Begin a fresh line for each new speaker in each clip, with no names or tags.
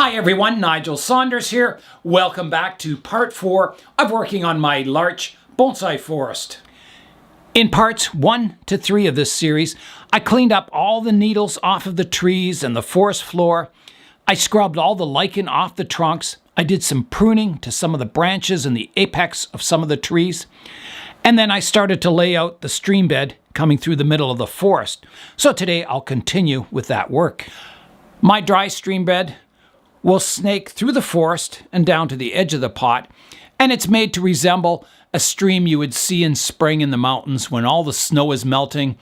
Hi everyone, Nigel Saunders here. Welcome back to part 4 of working on my Larch bonsai forest. In parts 1 to 3 of this series, I cleaned up all the needles off of the trees and the forest floor. I scrubbed all the lichen off the trunks. I did some pruning to some of the branches and the apex of some of the trees. And then I started to lay out the stream bed coming through the middle of the forest. So today I'll continue with that work. My dry stream bed will snake through the forest and down to the edge of the pot, and it's made to resemble a stream you would see in spring in the mountains when all the snow is melting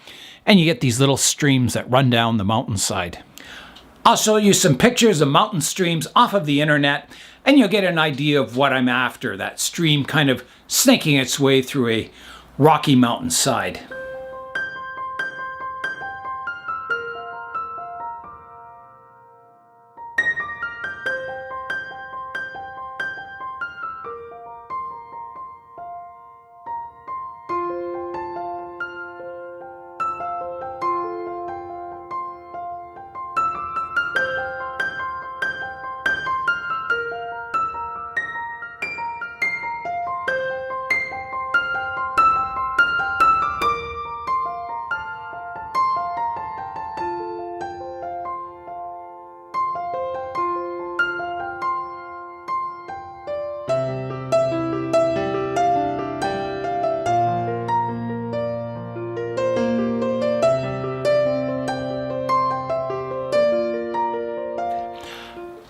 and you get these little streams that run down the mountainside. I'll show you some pictures of mountain streams off of the internet and you'll get an idea of what I'm after, that stream kind of snaking its way through a rocky mountainside.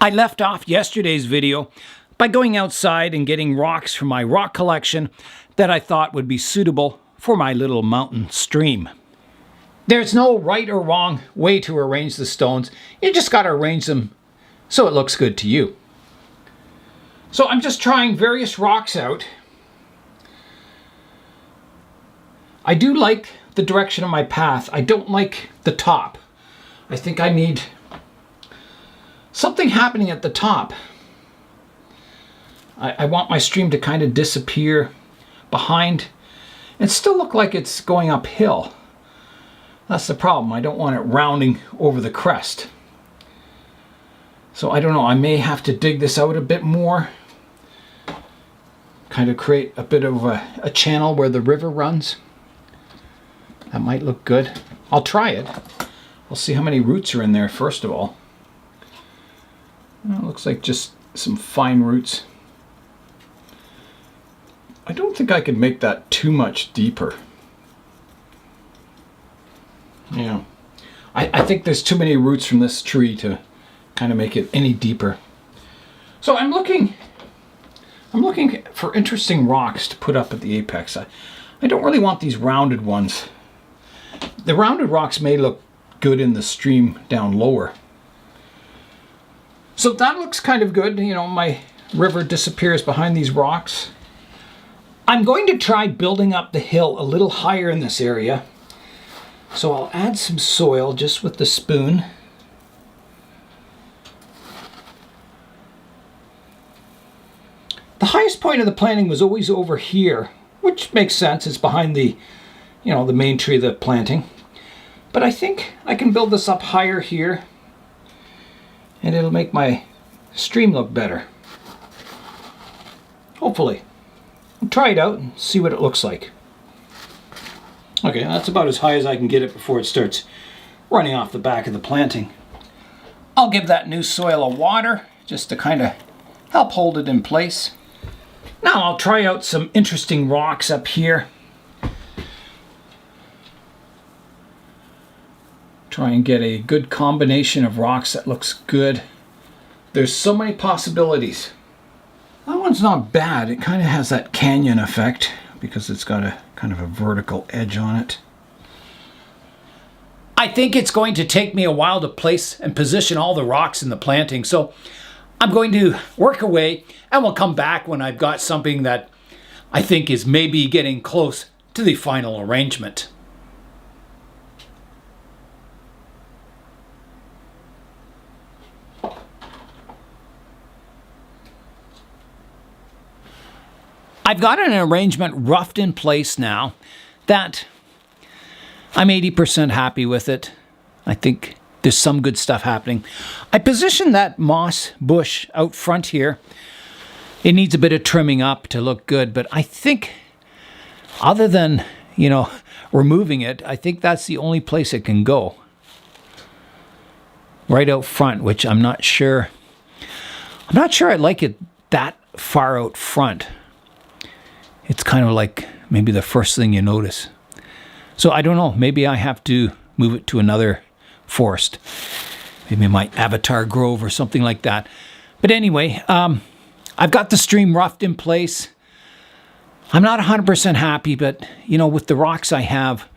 I left off yesterday's video by going outside and getting rocks from my rock collection that I thought would be suitable for my little mountain stream. There's no right or wrong way to arrange the stones. You just got to arrange them so it looks good to you. So I'm just trying various rocks out. I do like the direction of my path. I don't like the top. I think I need something happening at the top. I want my stream to kind of disappear behind and still look like it's going uphill. That's the problem. I don't want it rounding over the crest. So I don't know, I may have to dig this out a bit more. Kind of create a bit of a channel where the river runs. That might look good. I'll try it. I'll see how many roots are in there first of all. Well, it looks like just some fine roots. I don't think I could make that too much deeper. Yeah, I think there's too many roots from this tree to kind of make it any deeper. So I'm looking for interesting rocks to put up at the apex. I don't really want these rounded ones. The rounded rocks may look good in the stream down lower. So that looks kind of good. You know, my river disappears behind these rocks. I'm going to try building up the hill a little higher in this area. So I'll add some soil just with the spoon. The highest point of the planting was always over here, which makes sense. It's behind the, the main tree of the planting. But I think I can build this up higher here, and it'll make my stream look better. Hopefully. I'll try it out and see what it looks like. Okay, that's about as high as I can get it before it starts running off the back of the planting. I'll give that new soil a water just to kind of help hold it in place. Now I'll try out some interesting rocks up here. Try and get a good combination of rocks that looks good. There's so many possibilities. That one's not bad. It kind of has that canyon effect because it's got a kind of a vertical edge on it. I think it's going to take me a while to place and position all the rocks in the planting, so I'm going to work away and we'll come back when I've got something that I think is maybe getting close to the final arrangement. I've got an arrangement roughed in place now that I'm 80% happy with it. I think there's some good stuff happening. I positioned that moss bush out front here. It needs a bit of trimming up to look good, but I think other than, you know, removing it, I think that's the only place it can go. Right out front, which I'm not sure I like it that far out front. It's kind of like maybe the first thing you notice. So I don't know, maybe I have to move it to another forest. Maybe my avatar grove or something like that. But anyway, I've got the stream roughed in place. I'm not 100% happy, but you know, with the rocks I have,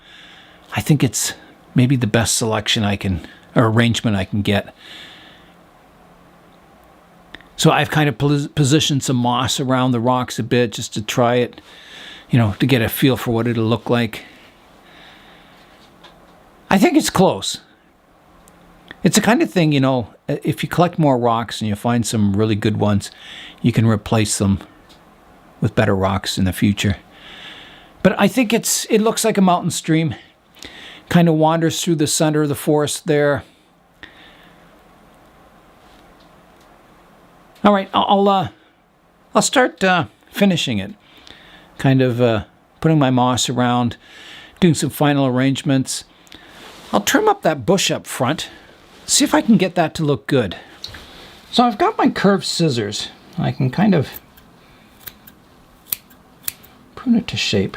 I think it's maybe the best selection or arrangement I can get. So I've kind of positioned some moss around the rocks a bit just to try it, you know, to get a feel for what it'll look like. I think it's close. It's the kind of thing, you know, if you collect more rocks and you find some really good ones, you can replace them with better rocks in the future. But I think it looks like a mountain stream. Kind of wanders through the center of the forest there. All right, I'll start finishing it. Kind of putting my moss around, doing some final arrangements. I'll trim up that bush up front, see if I can get that to look good. So I've got my curved scissors. I can kind of prune it to shape.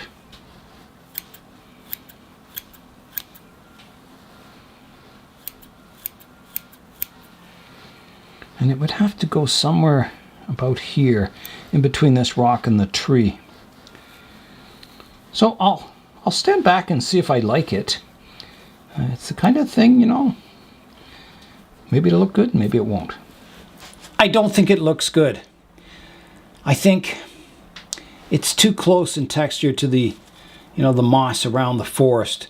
And it would have to go somewhere about here, in between this rock and the tree. So I'll stand back and see if I like it. It's the kind of thing, you know, maybe it'll look good, maybe it won't. I don't think it looks good. I think it's too close in texture to the, you know, the moss around the forest.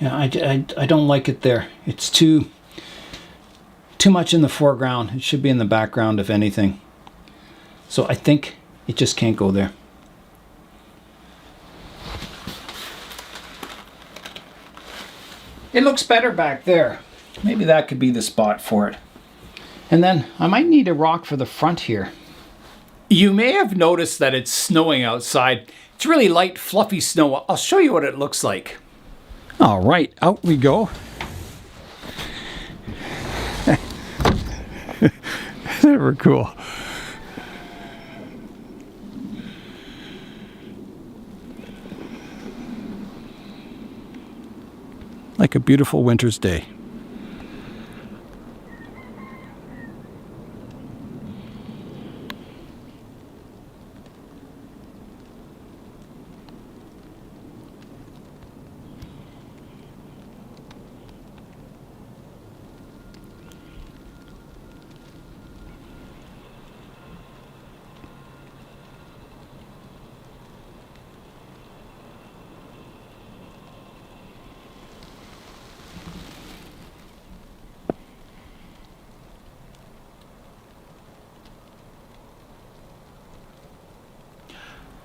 Yeah, I don't like it there. It's too much in the foreground. It should be in the background, if anything. So I think it just can't go there. It looks better back there. Maybe that could be the spot for it. And then I might need a rock for the front here. You may have noticed that it's snowing outside. It's really light, fluffy snow. I'll show you what it looks like. All right, out we go. They were cool. Like a beautiful winter's day.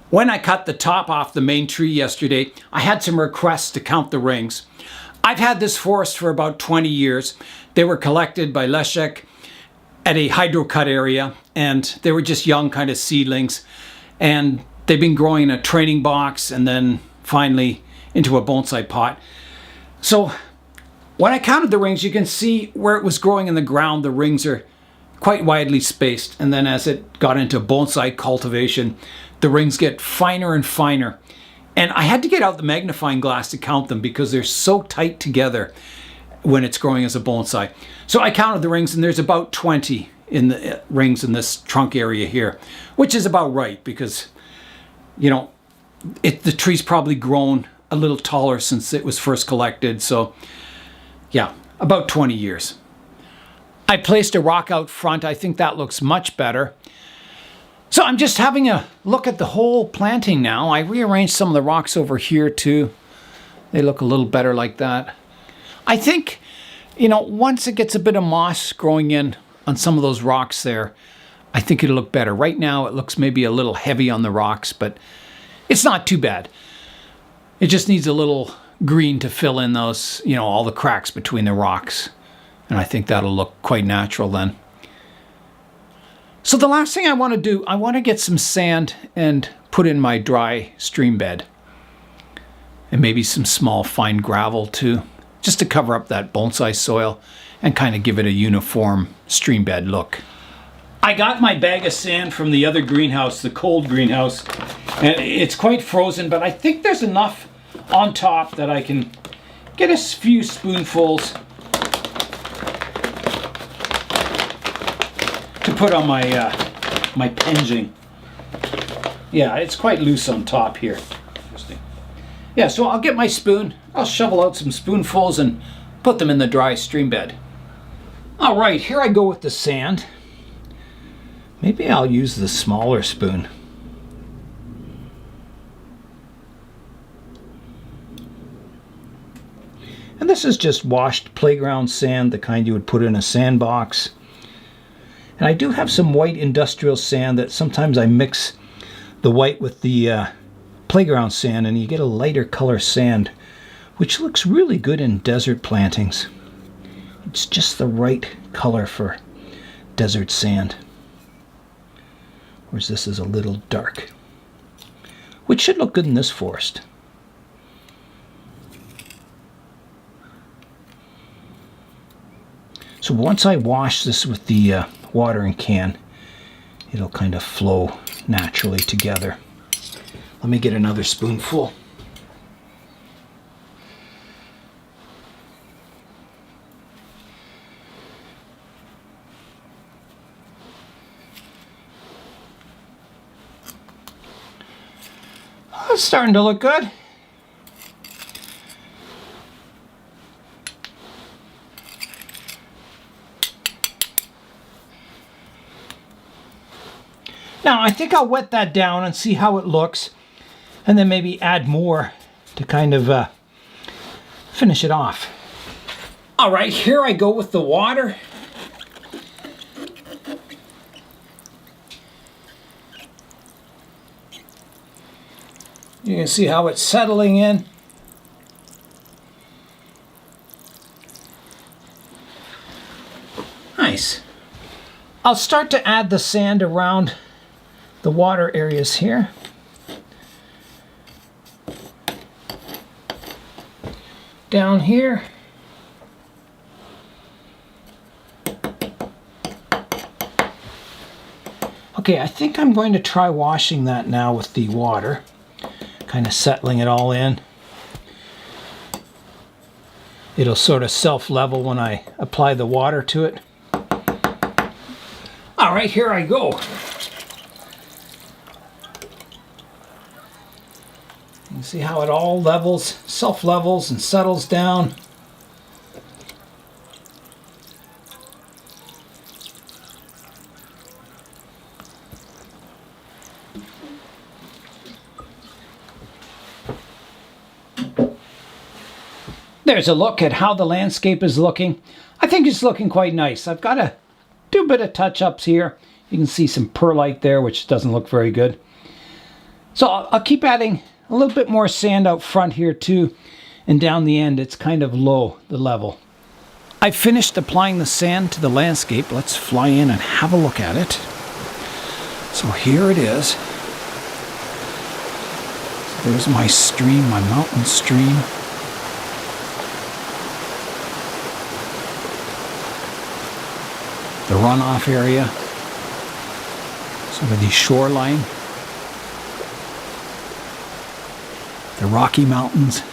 When I cut the top off the main tree yesterday, I had some requests to count the rings. I've had this forest for about 20 years. They were collected by Leszek at a hydro-cut area, and they were just young kind of seedlings. And they've been growing in a training box and then finally into a bonsai pot. So when I counted the rings, you can see where it was growing in the ground, the rings are quite widely spaced. And then as it got into bonsai cultivation, the rings get finer and finer. And I had to get out the magnifying glass to count them because they're so tight together when it's growing as a bonsai. So I counted the rings, and there's about 20 in the rings in this trunk area here, which is about right because, you know, the tree's probably grown a little taller since it was first collected. So yeah, about 20 years. I placed a rock out front. I think that looks much better. So I'm just having a look at the whole planting now. I rearranged some of the rocks over here too. They look a little better like that. I think, you know, once it gets a bit of moss growing in on some of those rocks there, I think it'll look better. Right now it looks maybe a little heavy on the rocks, but it's not too bad. It just needs a little green to fill in those, all the cracks between the rocks. And I think that'll look quite natural then. So the last thing I want to do, I want to get some sand and put in my dry stream bed. And maybe some small fine gravel too, just to cover up that bonsai soil and kind of give it a uniform stream bed look. I got my bag of sand from the other greenhouse, the cold greenhouse, and it's quite frozen, but I think there's enough on top that I can get a few spoonfuls to put on my my Penjing. Yeah, it's quite loose on top here. Interesting. Yeah, so I'll get my spoon, I'll shovel out some spoonfuls and put them in the dry stream bed. All right, here I go with the sand. Maybe I'll use the smaller spoon. And this is just washed playground sand, the kind you would put in a sandbox. And I do have some white industrial sand that sometimes I mix the white with the playground sand, and you get a lighter color sand, which looks really good in desert plantings. It's just the right color for desert sand. Whereas this is a little dark, which should look good in this forest. So once I wash this with the watering can, it'll kind of flow naturally together. Let me get another spoonful. Oh, it's starting to look good. Now I think I'll wet that down and see how it looks, and then maybe add more to kind of finish it off. All right, here I go with the water. You can see how it's settling in. Nice. I'll start to add the sand around the water areas here. Down here. Okay, I think I'm going to try washing that now with the water, kind of settling it all in. It'll sort of self-level when I apply the water to it. All right, here I go. You can see how it all levels, self-levels and settles down. There's a look at how the landscape is looking. I think it's looking quite nice. I've got to do a bit of touch-ups here. You can see some perlite there, which doesn't look very good. So I'll keep adding a little bit more sand out front here too, and down the end it's kind of low, the level. I've finished applying the sand to the landscape. Let's fly in and have a look at it. So here it is. So there's my stream, my mountain stream. The runoff area, sort of the shoreline, the Rocky Mountains.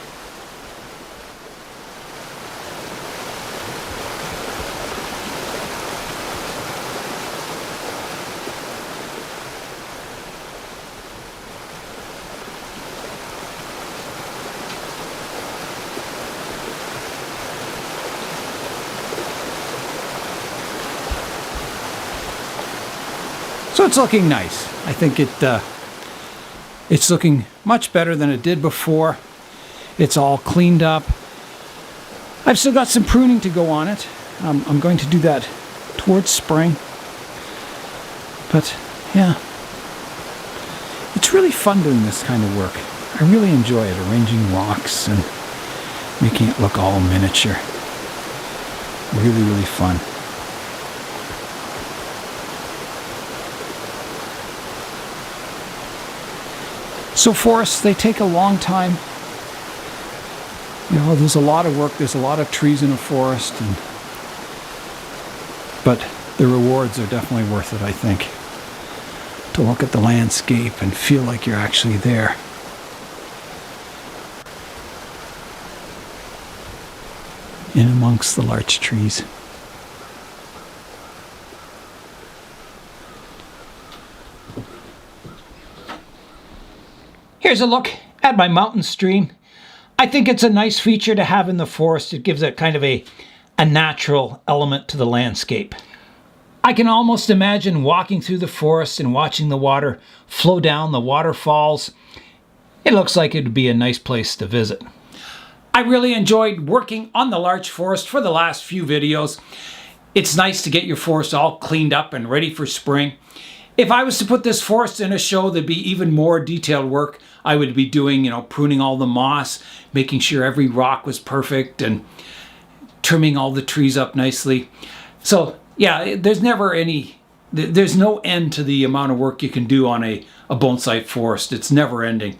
So it's looking nice. I think it's looking much better than it did before. It's all cleaned up. I've still got some pruning to go on it. I'm going to do that towards spring. But yeah, it's really fun doing this kind of work. I really enjoy it, arranging rocks and making it look all miniature. Really, really fun. So forests, they take a long time. You know, there's a lot of work, there's a lot of trees in a forest, but the rewards are definitely worth it, I think. To look at the landscape and feel like you're actually there. In amongst the larch trees. Here's a look at my mountain stream. I think it's a nice feature to have in the forest. It gives it kind of a natural element to the landscape. I can almost imagine walking through the forest and watching the water flow down the waterfalls. It looks like it would be a nice place to visit. I really enjoyed working on the larch forest for the last few videos. It's nice to get your forest all cleaned up and ready for spring. If I was to put this forest in a show, there'd be even more detailed work I would be doing, pruning all the moss, making sure every rock was perfect, and trimming all the trees up nicely. So yeah, there's no end to the amount of work you can do on a bonsai forest. It's never ending.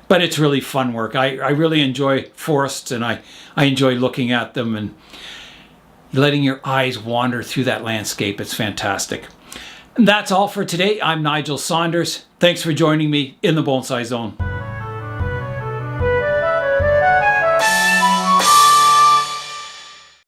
But it's really fun work. I really enjoy forests, and I enjoy looking at them and letting your eyes wander through that landscape. It's fantastic. And that's all for today. I'm Nigel Saunders. Thanks for joining me in the Bonsai Zone.